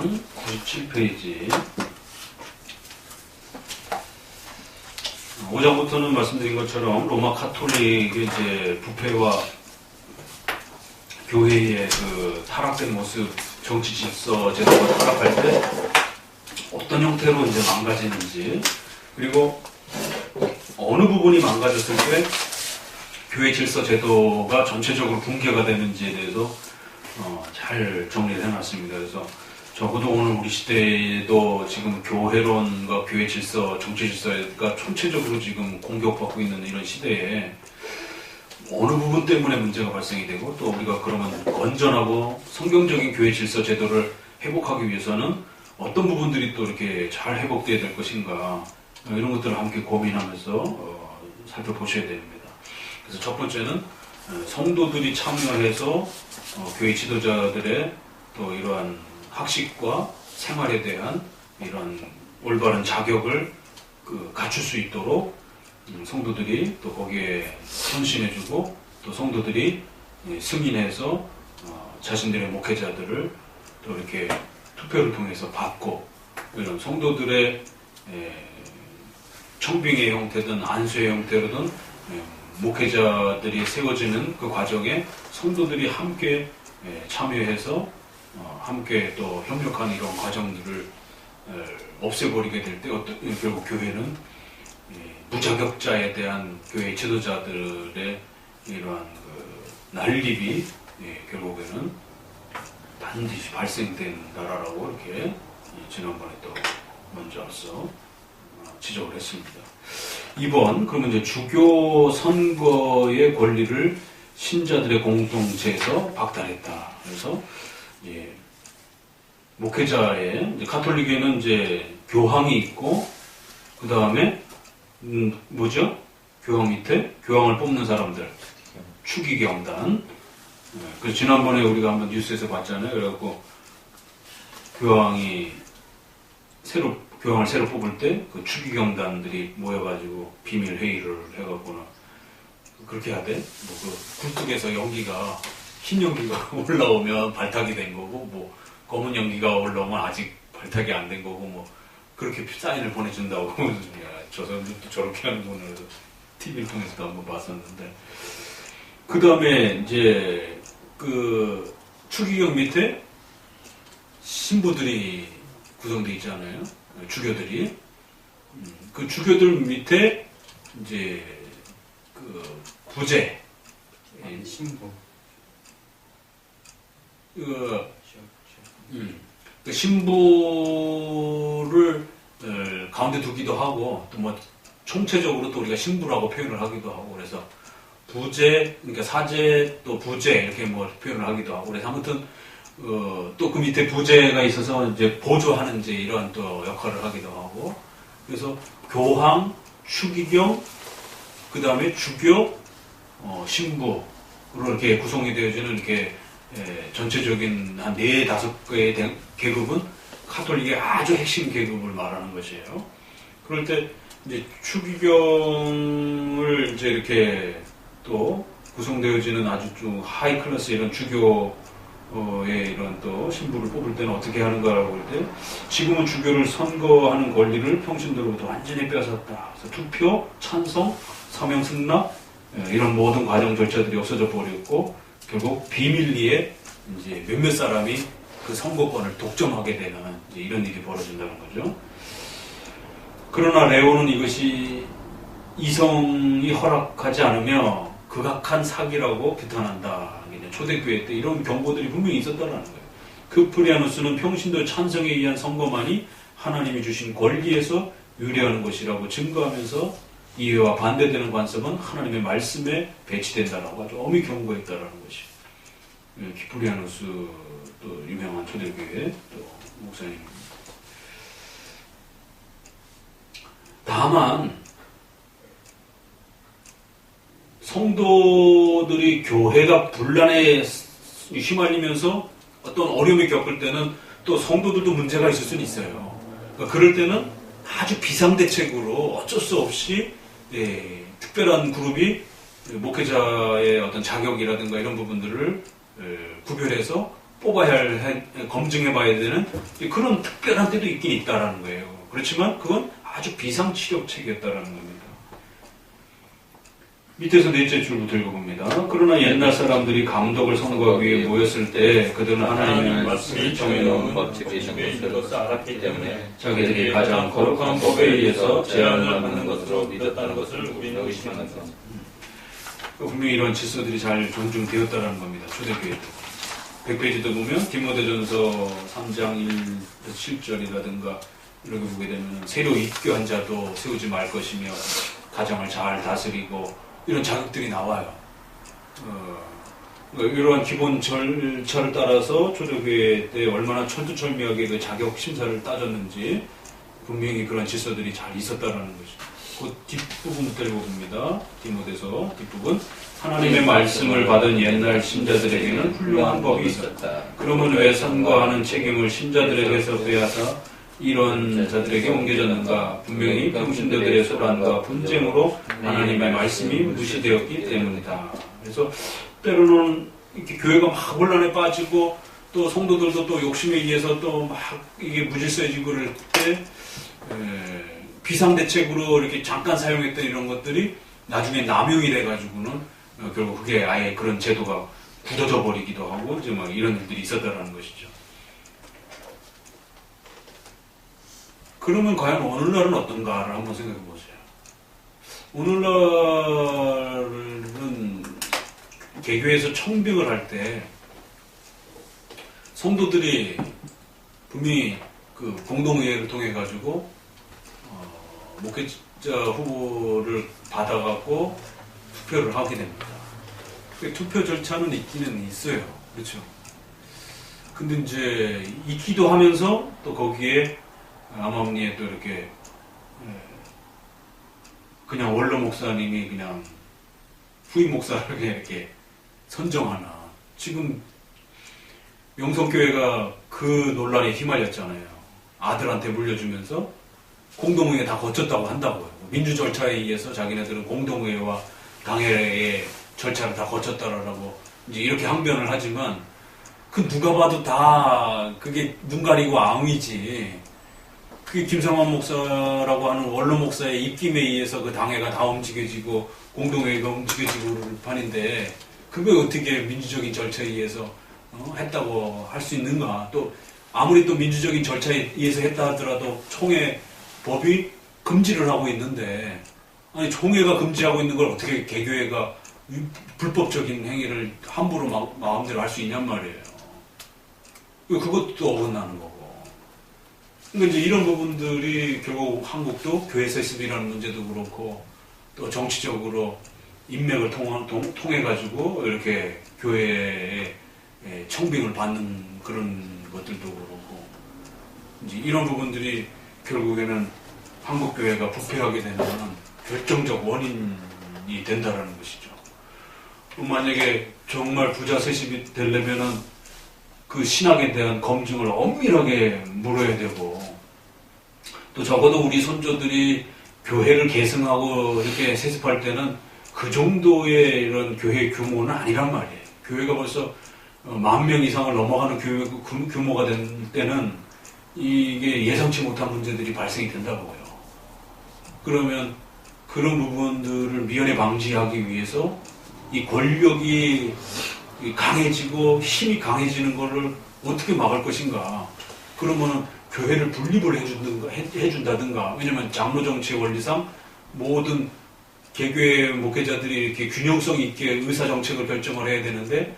97페이지. 5장부터는 말씀드린 것처럼 로마 카톨릭의 이제 부패와 교회의 그 타락된 모습, 정치 질서 제도가 타락할 때 어떤 형태로 이제 망가지는지, 그리고 어느 부분이 망가졌을 때 교회 질서 제도가 전체적으로 붕괴가 되는지에 대해서 잘 정리를 해놨습니다. 그래서 적어도 오늘 우리 시대에도 지금 교회론과 교회 질서, 정치 질서가 총체적으로 지금 공격받고 있는 이런 시대에 어느 부분 때문에 문제가 발생이 되고, 또 우리가 그러면 건전하고 성경적인 교회 질서 제도를 회복하기 위해서는 어떤 부분들이 또 이렇게 잘 회복되어야 될 것인가, 이런 것들을 함께 고민하면서 살펴보셔야 됩니다. 그래서 첫 번째는 성도들이 참여해서 교회 지도자들의 또 이러한 학식과 생활에 대한 이런 올바른 자격을 갖출 수 있도록 성도들이 또 거기에 헌신해주고, 또 성도들이 승인해서 자신들의 목회자들을 또 이렇게 투표를 통해서 받고, 이런 성도들의 청빙의 형태든 안수의 형태로든 목회자들이 세워지는 그 과정에 성도들이 함께 참여해서 함께 또 협력하는 이런 과정들을 없애버리게 될 때 결국 교회는 무자격자에 대한 교회 지도자들의 이러한 난립이 결국에는 반드시 발생된다라고 이렇게 지난번에 또 먼저 앞서 지적을 했습니다. 2번, 그러면 이제 주교 선거의 권리를 신자들의 공동체에서 박탈했다. 그래서 목회자의 이제 가톨릭에는 이제 교황이 있고, 그 다음에 뭐죠? 교황 밑에 교황을 뽑는 사람들, 추기경단. 그래서 지난번에 우리가 한번 뉴스에서 봤잖아요. 그래갖고 교황을 새로 뽑을 때 그 추기경단들이 모여가지고 비밀 회의를 해갖고는 그렇게 해야 돼? 뭐 그 굴뚝에서 연기가 흰 연기가 올라오면 발탁이 된 거고, 뭐 검은 연기가 올라오면 아직 발탁이 안 된 거고, 뭐 그렇게 사인을 보내준다고. 저 사람들도 저렇게 하는구나. 그래서 TV를 통해서도 한번 봤었는데, 그 다음에 이제 그 추기경 밑에 신부들이 구성되어 있잖아요. 주교들이. 그 주교들 밑에 이제 그 부제, 신부. 그 신부를 가운데 두기도 하고, 또 뭐 총체적으로 또 우리가 신부라고 표현을 하기도 하고, 그래서 부제, 그러니까 사제 또 부제 이렇게 뭐 표현을 하기도 하고, 그래서 아무튼 또 그 밑에 부제가 있어서 이제 보조하는 이제 이런 또 역할을 하기도 하고, 그래서 교황, 추기경, 그 다음에 주교, 신부로 이렇게 구성이 되어지는 이렇게 전체적인 한 4-5개의 계급은 카톨릭의 아주 핵심 계급을 말하는 것이에요. 그럴 때 이제 추기경을 이제 이렇게 또 구성되어지는 아주 좀 하이 클래스 이런 주교의 이런 또 신부를 뽑을 때는 어떻게 하는가라고 할 때, 지금은 주교를 선거하는 권리를 평신도로부터 완전히 뺏었다. 그래서 투표, 찬성, 사명 승낙, 이런 모든 과정 절차들이 없어져 버렸고, 결국 비밀리에 이제 몇몇 사람이 그 선거권을 독점하게 되는 이제 이런 일이 벌어진다는 거죠. 그러나 레오는 이것이 이성이 허락하지 않으며 극악한 사기라고 비탄한다. 초대교회 때 이런 경고들이 분명히 있었다는 거예요. 크프리아누스는 평신도 찬성에 의한 선거만이 하나님이 주신 권리에서 유래하는 것이라고 증거하면서 이해와 반대되는 관습은 하나님의 말씀에 배치된다라고 아주 엄히 경고했다라는 것이. 키프리아누스 또 유명한 초대교회 또 목사님입니다. 다만 성도들이 교회가 분란에 휘말리면서 어떤 어려움을 겪을 때는 또 성도들도 문제가 있을 수는 있어요. 그러니까 그럴 때는 아주 비상대책으로 어쩔 수 없이 특별한 그룹이 목회자의 어떤 자격이라든가 이런 부분들을 구별해서 검증해봐야 되는 그런 특별한 때도 있긴 있다라는 거예요. 그렇지만 그건 아주 비상치료책이었다라는 겁니다. 밑에서 넷째 줄부터 읽어봅니다. 그러나 옛날 사람들이 감독을 선거하기 위해 모였을 때 그들은 하나님의 말씀이 정해놓은 법칙에 있는 것을 알았기 때문에 자기들이 가장 거룩한 법에 의해서 제한을 받는 것으로 믿었다는 것을 우리는 의심한다. 분명히 이런 질서들이 잘 존중되었다는 겁니다. 초대교회도. 100페이지도 보면 디모데전서 3장 7절이라든가 이렇게 보게 되면 새로 입교한 자도 세우지 말 것이며 가정을 잘 다스리고 이런 자격들이 나와요. 이러한 기본 절차를 따라서 초대교회 때 얼마나 철두철미하게 그 자격 심사를 따졌는지 분명히 그런 질서들이 잘 있었다라는 것이죠. 그 뒷부분부터 읽어봅니다. 디모데서 뒷부분. 하나님의 말씀을 받은 옛날 신자들에게는 훌륭한 법이 있었다. 그러면 왜 선거하는 책임을 신자들에게서 빼앗아 이런 자들에게 옮겨졌는가? 분명히 평신도들의 소란과 분쟁으로 하나님의 말씀이 무시되었기 때문이다. 그래서 때로는 이렇게 교회가 막 혼란에 빠지고 또 성도들도 또 욕심에 의해서 또 막 이게 무질서해지고 그럴 때 비상대책으로 이렇게 잠깐 사용했던 이런 것들이 나중에 남용이 돼가지고는 결국 그게 아예 그런 제도가 굳어져 버리기도 하고 이제 막 이런 일들이 있었다라는 것이죠. 그러면 과연 오늘날은 어떤가를 한번 생각해 보세요. 오늘날은 개교에서 청빙을 할 때 성도들이 분명히 그 공동회의를 통해 가지고 목회자 후보를 받아갖고 투표를 하게 됩니다. 투표 절차는 있기는 있어요. 그렇죠. 근데 이제 있기도 하면서 또 거기에 암암리에 또 이렇게 그냥 원로 목사님이 그냥 후임 목사를 이렇게 선정하나. 지금 명성교회가 그 논란에 휘말렸잖아요. 아들한테 물려주면서 공동회의 다 거쳤다고 한다고요. 민주 절차에 의해서 자기네들은 공동회와 당회의 절차를 다 거쳤다라고 이제 이렇게 항변을 하지만 그 누가 봐도 다 그게 눈 가리고 앙이지. 그 김성환 목사라고 하는 원로 목사의 입김에 의해서 그 당회가 다 움직여지고 공동회의가 움직여지고 그럴 판인데 그걸 어떻게 민주적인 절차에 의해서 했다고 할 수 있는가. 또 아무리 또 민주적인 절차에 의해서 했다 하더라도 총회 법이 금지를 하고 있는데 아니 총회가 금지하고 있는 걸 어떻게 개교회가 불법적인 행위를 함부로 마음대로 할 수 있냔 말이에요. 그것도 어긋나는 거고. 그러니까 이제 이런 부분들이 결국 한국도 교회 세습이라는 문제도 그렇고 또 정치적으로 인맥을 통해 가지고 이렇게 교회에 청빙을 받는 그런 것들도 그렇고 이제 이런 부분들이 결국에는 한국 교회가 부패하게 되는 결정적 원인이 된다라는 것이죠. 만약에 정말 부자 세습이 되려면은 그 신학에 대한 검증을 엄밀하게 물어야 되고 또 적어도 우리 선조들이 교회를 계승하고 이렇게 세습할 때는 그 정도의 이런 교회 규모는 아니란 말이에요. 교회가 벌써 10,000명 이상을 넘어가는 교회 규모가 된 때는 이게 예상치 못한 문제들이 발생이 된다고요. 그러면 그런 부분들을 미연에 방지하기 위해서 이 권력이 강해지고 힘이 강해지는 것을 어떻게 막을 것인가. 그러면은 교회를 분립을 해준다든가. 왜냐면 장로 정치의 원리상 모든 개교회 목회자들이 이렇게 균형성 있게 의사 정책을 결정을 해야 되는데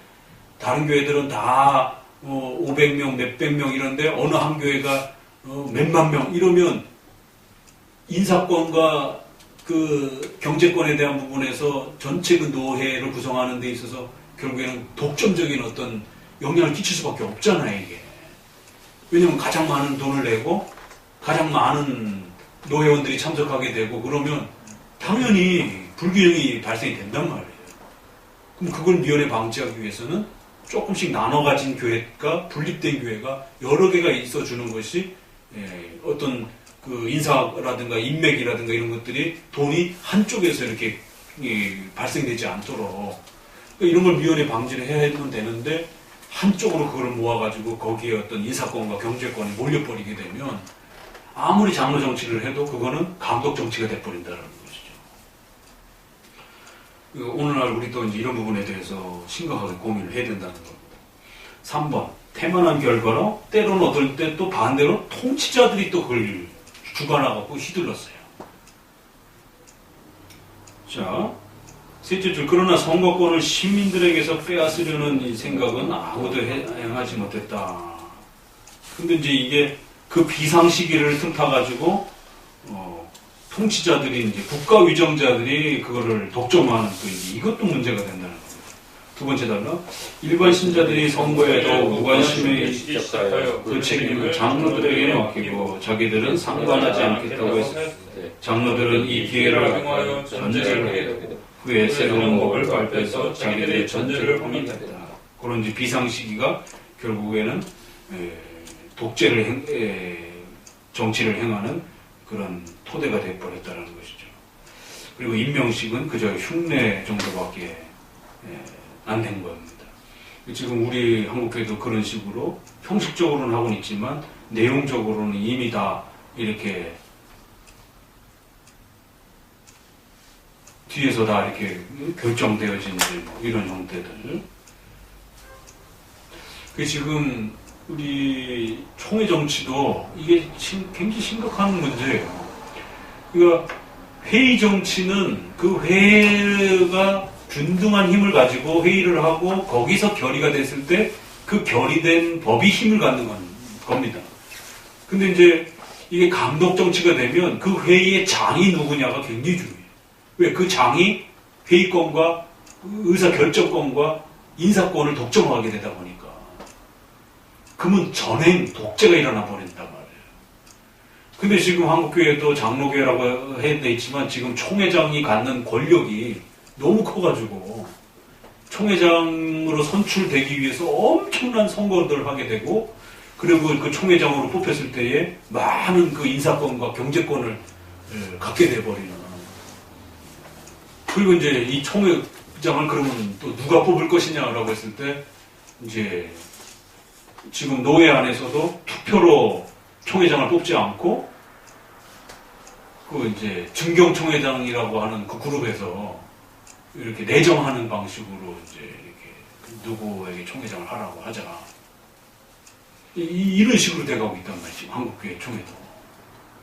다른 교회들은 다 500명, 몇백 명 이런데 어느 한 교회가 몇만 명 이러면 인사권과 그 경제권에 대한 부분에서 전체 그 노회를 구성하는 데 있어서 결국에는 독점적인 어떤 영향을 끼칠 수밖에 없잖아요, 이게. 왜냐면 가장 많은 돈을 내고 가장 많은 노회원들이 참석하게 되고 그러면 당연히 불균형이 발생이 된단 말이에요. 그럼 그걸 미연에 방지하기 위해서는 조금씩 나눠 가진 교회가 분립된 교회가 여러 개가 있어주는 것이 어떤 그 인사라든가 인맥이라든가 이런 것들이 돈이 한쪽에서 이렇게 발생되지 않도록 이런 걸 미연에 방지를 해야 되는데 한쪽으로 그걸 모아가지고 거기에 어떤 인사권과 경제권이 몰려버리게 되면 아무리 장로 정치를 해도 그거는 감독 정치가 돼버린다는 것이죠. 오늘날 우리도 이제 이런 부분에 대해서 심각하게 고민을 해야 된다는 겁니다. 3번, 태만한 결과로 때로는 어떨 때 또 반대로 통치자들이 또 그걸 주관하고 휘둘렀어요. 자, 셋째 줄, 그러나 선거권을 시민들에게서 빼앗으려는 이 생각은 아무도 행하지 못했다. 근데 이제 이게 그 비상시기를 틈타가지고, 통치자들이 이제 국가 위정자들이 그거를 독점하는 또 이것도 문제가 된다는 겁니다. 두 번째 단락, 일반 신자들이 선거에도 무관심에 시작하여 그 책임을 장로들에게 맡기고 자기들은 상관하지 않겠다고 했습니다. 장로들은 이 기회를 행하여 전제를 전제를 후에 새로운 법을 발표해서 자기들의 전제를 확립했다. 그런 이제 비상시기가 결국에는 독재를 정치를 행하는 그런 토대가 되어버렸다는 것이죠. 그리고 임명식은 그저 흉내 정도밖에 안 된 겁니다. 지금 우리 한국교회도 그런 식으로 형식적으로는 하고는 있지만 내용적으로는 이미 다 이렇게 뒤에서 다 이렇게 결정되어진 뭐 이런 형태들. 그 지금 우리 총회 정치도 이게 굉장히 심각한 문제예요. 그러니까 회의 정치는 그 회의가 균등한 힘을 가지고 회의를 하고 거기서 결의가 됐을 때 그 결의된 법이 힘을 갖는 겁니다. 근데 이제 이게 감독 정치가 되면 그 회의의 장이 누구냐가 굉장히 중요해요. 왜? 그 장이 회의권과 의사결정권과 인사권을 독점하게 되다 보니까. 그러면 전행, 독재가 일어나 버린단 말이에요. 근데 지금 한국교회도 장로교회라고 해야 있지만 지금 총회장이 갖는 권력이 너무 커가지고 총회장으로 선출되기 위해서 엄청난 선거를 하게 되고 그리고 그 총회장으로 뽑혔을 때에 많은 그 인사권과 경제권을 갖게 돼버리는. 그리고 이제 이 총회장을 그러면 또 누가 뽑을 것이냐라고 했을 때 이제 지금 노회 안에서도 투표로 총회장을 뽑지 않고 그 이제 증경총회장이라고 하는 그 그룹에서 이렇게 내정하는 방식으로 이제 이렇게 누구에게 총회장을 하라고 하자. 이런 식으로 돼가고 있단 말이지, 한국교회 총회도.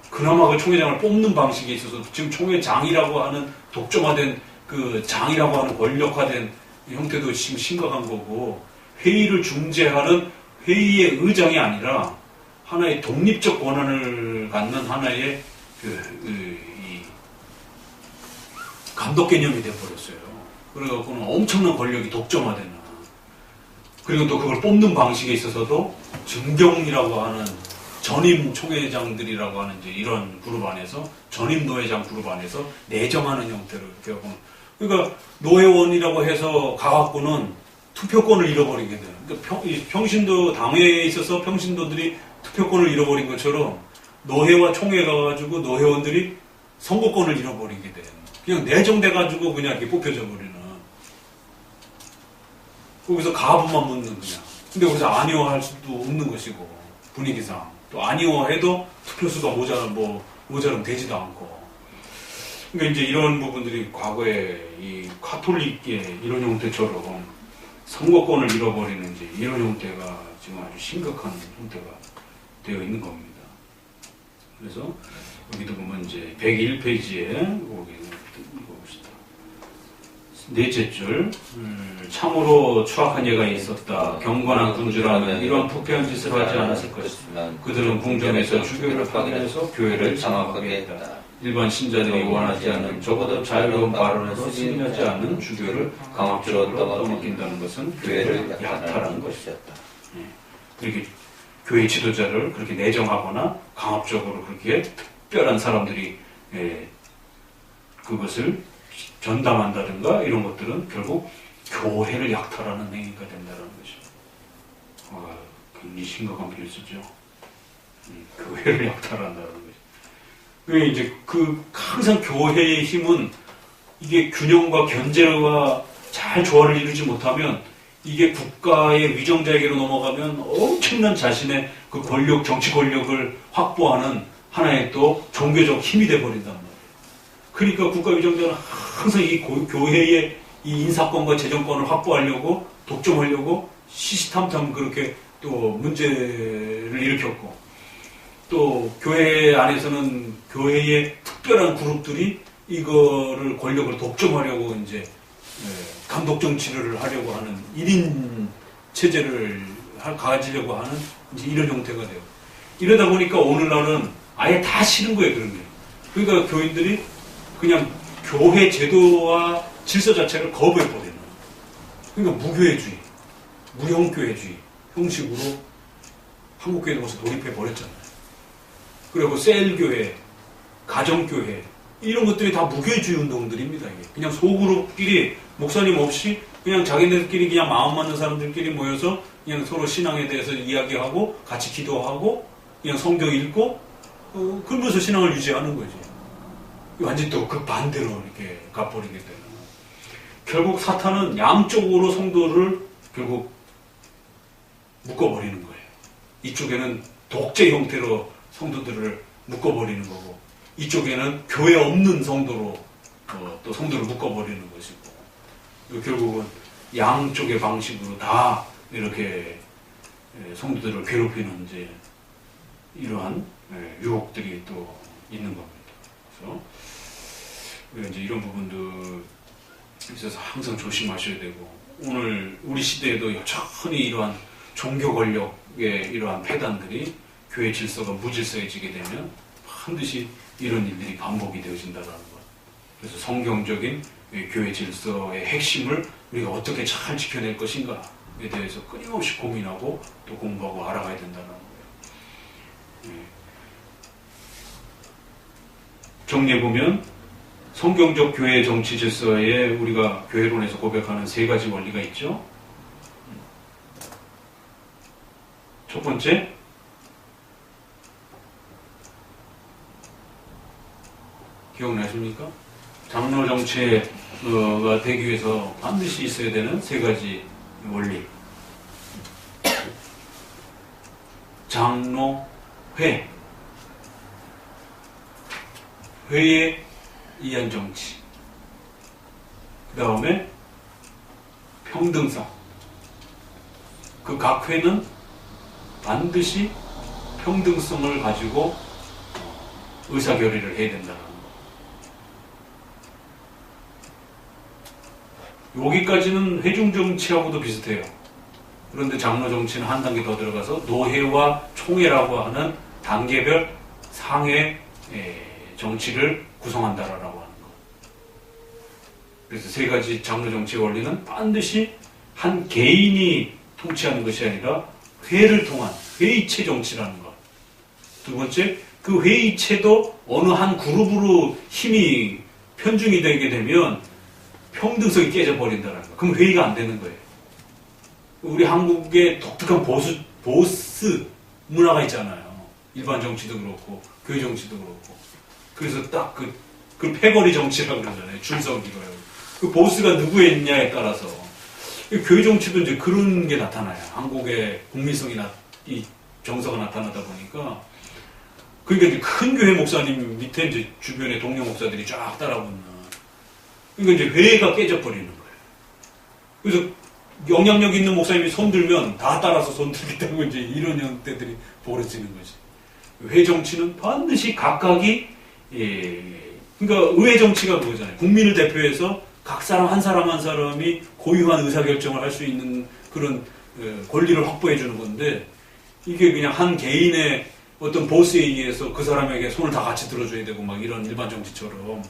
그나마 그 총회장을 뽑는 방식에 있어서 지금 총회장이라고 하는 독점화된 그 장이라고 하는 권력화된 형태도 지금 심각한 거고, 회의를 중재하는 회의의 의장이 아니라 하나의 독립적 권한을 갖는 하나의 이 감독 개념이 되어버렸어요. 그래갖고는 엄청난 권력이 독점화되는. 그리고 또 그걸 뽑는 방식에 있어서도 증경이라고 하는 전임 총회장들이라고 하는 이제 이런 그룹 안에서 전임 노회장 그룹 안에서 내정하는 형태로 이렇게 하고. 그러니까 노회원이라고 해서 가갖고는 투표권을 잃어버리게 돼요. 그러니까 평신도 당회에 있어서 평신도들이 투표권을 잃어버린 것처럼 노회와 총회 가가지고 노회원들이 선거권을 잃어버리게 돼요. 그냥 내정돼가지고 그냥 이렇게 뽑혀져 버리는. 거기서 가부만 묻는 그냥. 근데 거기서 아니오할 수도 없는 것이고 분위기상 또 아니오해도 투표수가 모자르면 되지도 않고. 그러니까 이제 이런 부분들이 과거에 이 카톨릭의 이런 형태처럼 선거권을 잃어버리는 이제 이런 형태가 지금 아주 심각한 형태가 되어 있는 겁니다. 그래서 여기도 보면 이제 101페이지에 거기 읽어봅시다. 넷째 줄, 참으로 추악한 예가 있었다. 경건한 군주라면 이런 부패한 짓을 하지 않았을 것이다. 그들은 궁정에서 주교를 파견해서 교회를 장악하게 했다. 일반 신자들이 원하지 않는 적어도 자유로운 발언에서 승인하지 않는 주교를 강압적으로 떠맡긴다는 것은 교회를 약탈하는 것이었다. 그렇게 교회 지도자를 그렇게 내정하거나 강압적으로 그렇게 특별한 사람들이 그것을 전담한다든가 이런 것들은 결국 교회를 약탈하는 행위가 된다는 것이죠. 굉장히 심각한 필수죠. 교회를 약탈한다는 것이죠. 왜 이제 항상 교회의 힘은 이게 균형과 견제와 잘 조화를 이루지 못하면 이게 국가의 위정자에게로 넘어가면 엄청난 자신의 그 권력, 정치 권력을 확보하는 하나의 또 종교적 힘이 돼버린단 말이에요. 그러니까 국가 위정자는 항상 이 교회의 이 인사권과 재정권을 확보하려고 독점하려고 시시탐탐 그렇게 또 문제를 일으켰고, 또 교회 안에서는 교회의 특별한 그룹들이 이거를 권력을 독점하려고 이제 감독 정치를 하려고 하는 1인 체제를 가지려고 하는 이제 이런 형태가 돼요. 이러다 보니까 오늘날은 아예 다 싫은 거예요, 그런 게. 그러니까 교인들이 그냥 교회 제도와 질서 자체를 거부해버리는. 그러니까 무교회주의, 무형교회주의 형식으로 한국교회도 벌써 돌입해버렸잖아요. 그리고 셀교회, 가정교회, 이런 것들이 다 무교회주의 운동들입니다. 이게. 그냥 소그룹끼리 목사님 없이 그냥 자기네들끼리 그냥 마음 맞는 사람들끼리 모여서 그냥 서로 신앙에 대해서 이야기하고 같이 기도하고 그냥 성경 읽고 그러면서 신앙을 유지하는 거지. 완전 또 그 반대로 이렇게 가버리게 되는. 결국 사탄은 양쪽으로 성도를 결국 묶어버리는 거예요. 이쪽에는 독재 형태로 성도들을 묶어버리는 거고, 이쪽에는 교회 없는 성도로 또 성도를 묶어버리는 것이고, 결국은 양쪽의 방식으로 다 이렇게 성도들을 괴롭히는 이제 이러한 유혹들이 또 있는 겁니다. 그래서 우리가 이제 이런 부분들 있어서 항상 조심하셔야 되고, 오늘 우리 시대에도 여전히 이러한 종교 권력의 이러한 폐단들이 교회 질서가 무질서해지게 되면 반드시 이런 일들이 반복이 되어진다는 것. 그래서 성경적인 교회 질서의 핵심을 우리가 어떻게 잘 지켜낼 것인가에 대해서 끊임없이 고민하고 또 공부하고 알아가야 된다는 거예요. 정리해보면 성경적 교회 정치 질서에 우리가 교회론에서 고백하는 세 가지 원리가 있죠. 첫 번째, 기억나십니까? 장로 정치가 되기 위해서 반드시 있어야 되는 세 가지 원리. 장로회, 회에 의한 정치, 그 다음에 평등성. 그 각 회는 반드시 평등성을 가지고 의사결의를 해야 된다는 거. 여기까지는 회중정치하고도 비슷해요. 그런데 장로정치는 한 단계 더 들어가서 노회와 총회라고 하는 단계별 상회 정치를 구성한다라고 하는 거. 그래서 세 가지 장로정치의 원리는 반드시 한 개인이 통치하는 것이 아니라 회를 통한 회의체 정치라는 것. 두 번째, 그 회의체도 어느 한 그룹으로 힘이 편중이 되게 되면 평등성이 깨져버린다는 거. 그럼 회의가 안 되는 거예요. 우리 한국의 독특한 보스 문화가 있잖아요. 일반 정치도 그렇고 교회 정치도 그렇고. 그래서 딱 그 패거리 정치라고 그러잖아요. 줄서기로요. 그 보스가 누구에 있냐에 따라서 교회 정치도 이제 그런 게 나타나요. 한국의 국민성이 이 정서가 나타나다 보니까. 그러니까 이제 큰 교회 목사님 밑에 이제 주변에 동료 목사들이 쫙 따라붙는. 그러니까 이제 회의가 깨져버리는 거예요. 그래서 영향력 있는 목사님이 손 들면 다 따라서 손 들기 때문에 이제 이런 형태들이 벌어지는 거지. 회 정치는 반드시 각각이, 그러니까 의회 정치가 그거잖아요. 국민을 대표해서 각 사람 한 사람이 고유한 의사결정을 할 수 있는 그런 권리를 확보해 주는 건데, 이게 그냥 한 개인의 어떤 보스에 의해서 그 사람에게 손을 다 같이 들어줘야 되고 막 이런 일반 정치처럼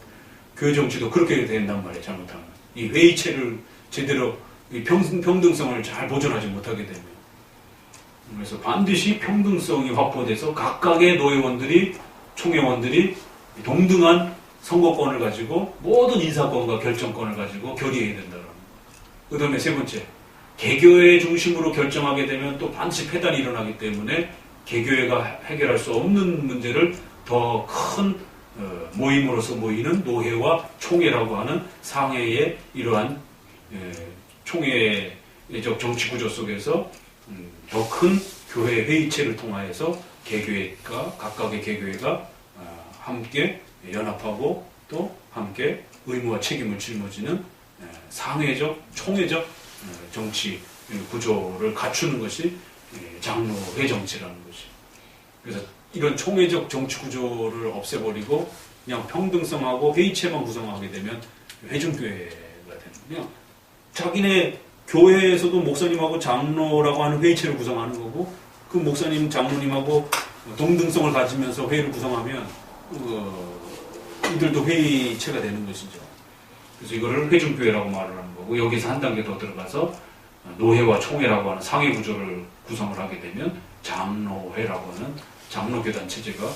교회 정치도 그렇게 된단 말이에요. 잘못하면. 이 회의체를 제대로 이 평등성을 잘 보존하지 못하게 되면. 그래서 반드시 평등성이 확보돼서 각각의 노회원들이, 총회원들이 동등한 선거권을 가지고 모든 인사권과 결정권을 가지고 결의해야 된다는 거. 그 다음에 세 번째, 개교회 중심으로 결정하게 되면 또 반드시 폐단이 일어나기 때문에 개교회가 해결할 수 없는 문제를 더 큰 모임으로서 모이는 노회와 총회라고 하는 상회의 이러한 총회의 사회적 정치 구조 속에서 더 큰 교회 회의체를 통하여서 개교회가 각각의 개교회가 함께 연합하고 또 함께 의무와 책임을 짊어지는 상회적, 총회적 정치 구조를 갖추는 것이 장로회 정치라는 것이. 그래서 이런 총회적 정치 구조를 없애버리고 그냥 평등성하고 회의체만 구성하게 되면 회중교회가 되는 그냥 자기네 교회에서도 목사님하고 장로라고 하는 회의체를 구성하는 거고 그 목사님, 장로님하고 동등성을 가지면서 회의를 구성하면 이들도 회의체가 되는 것이죠. 그래서 이거를 회중교회라고 말을 하는 거고 여기서 한 단계 더 들어가서 노회와 총회라고 하는 상회 구조를 구성을 하게 되면 장로회라고 하는 장로교단 체제가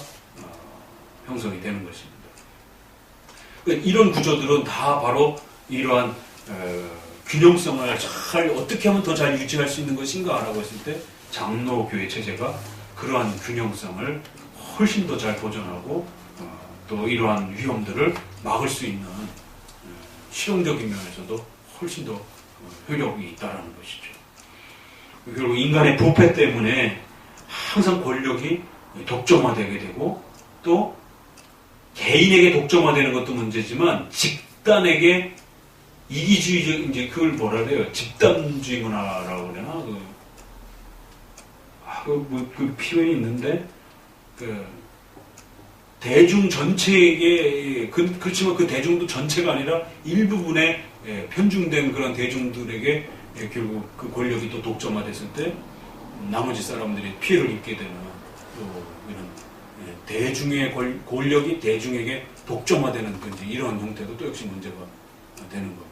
형성이 되는 것입니다. 그러니까 이런 구조들은 다 바로 이러한 균형성을 잘 어떻게 하면 더 잘 유지할 수 있는 것인가 라고 했을 때 장로교회 체제가 그러한 균형성을 훨씬 더 잘 보존하고 또 이러한 위험들을 막을 수 있는 실용적인 면에서도 훨씬 더 효력이 있다는 것이죠. 결국 인간의 부패 때문에 항상 권력이 독점화되게 되고 또 개인에게 독점화되는 것도 문제지만 집단에게 이기주의적 이제 그걸 뭐라 그래요? 집단주의 문화라고 그러나 그 표현이 있는데 대중 전체에게 그렇지만 그 대중도 전체가 아니라 일부분의 편중된 그런 대중들에게 결국 그 권력이 또 독점화됐을 때 나머지 사람들이 피해를 입게 되는 또 이런 대중의 권력이 대중에게 독점화되는 이런 형태도 또 역시 문제가 되는 겁니다.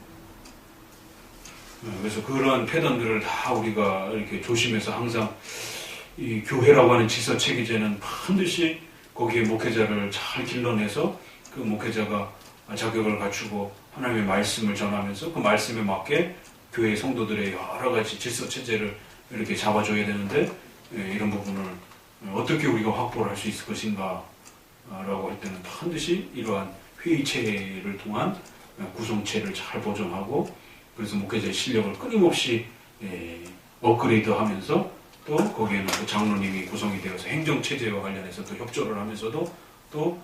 그래서 그러한 패단들을 다 우리가 이렇게 조심해서 항상 이 교회라고 하는 질서 체계제는 반드시 거기에 목회자를 잘 길러내서 그 목회자가 자격을 갖추고 하나님의 말씀을 전하면서 그 말씀에 맞게 교회 성도들의 여러 가지 질서 체제를 이렇게 잡아줘야 되는데 이런 부분을 어떻게 우리가 확보를 할 수 있을 것인가 라고 할 때는 반드시 이러한 회의체를 통한 구성체를 잘 보존하고 그래서 목회자의 실력을 끊임없이 업그레이드하면서 또 거기에는 그 장로님이 구성이 되어서 행정체제와 관련해서 또 협조를 하면서도 또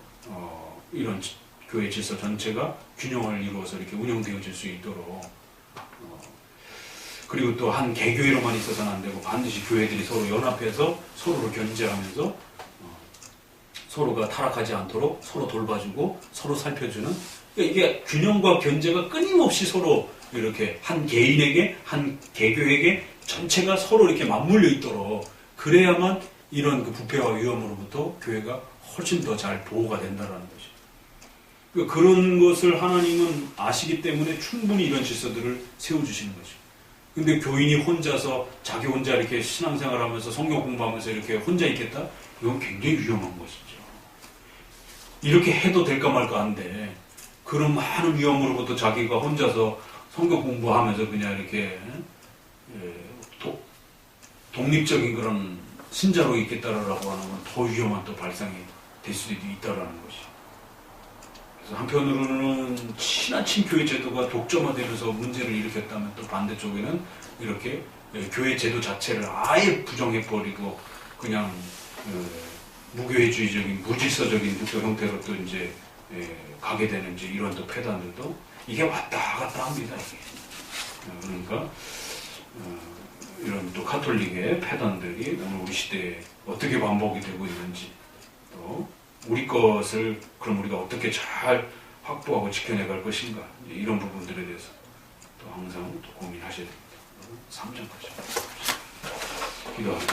이런 교회 질서 전체가 균형을 이루어서 이렇게 운영되어질 수 있도록 그리고 또 한 개교회로만 있어서는 안 되고 반드시 교회들이 서로 연합해서 서로를 견제하면서 서로가 타락하지 않도록 서로 돌봐주고 서로 살펴주는 그러니까 이게 균형과 견제가 끊임없이 서로 이렇게 한 개인에게 한 개교에게 전체가 서로 이렇게 맞물려 있도록 그래야만 이런 그 부패와 위험으로부터 교회가 훨씬 더 잘 보호가 된다는 것이죠. 그런 것을 하나님은 아시기 때문에 충분히 이런 질서들을 세워주시는 거죠. 근데 교인이 혼자서 자기 혼자 이렇게 신앙생활하면서 성경 공부하면서 이렇게 혼자 있겠다? 이건 굉장히 위험한 것이죠. 이렇게 해도 될까 말까 한데 그런 많은 위험으로부터 자기가 혼자서 성경 공부하면서 그냥 이렇게 독립적인 그런 신자로 있겠다라고 하는 건 더 위험한 또 발상이 될 수도 있다라는 것이. 그래서 한편으로는 지나친 교회 제도가 독점화되면서 문제를 일으켰다면 또 반대쪽에는 이렇게 교회 제도 자체를 아예 부정해버리고 그냥 무교회주의적인 무질서적인 또 형태로 또 이제 가게 되는 이제 이런 또 패단들도 이게 왔다 갔다 합니다. 이게. 그러니까 이런 또 카톨릭의 패단들이 오늘 우리 시대에 어떻게 반복이 되고 있는지 또 우리 것을 그럼 우리가 어떻게 잘 확보하고 지켜내갈 것인가 이런 부분들에 대해서 또 항상 또 고민하셔야 됩니다. 3장 가죠. 기도합니다.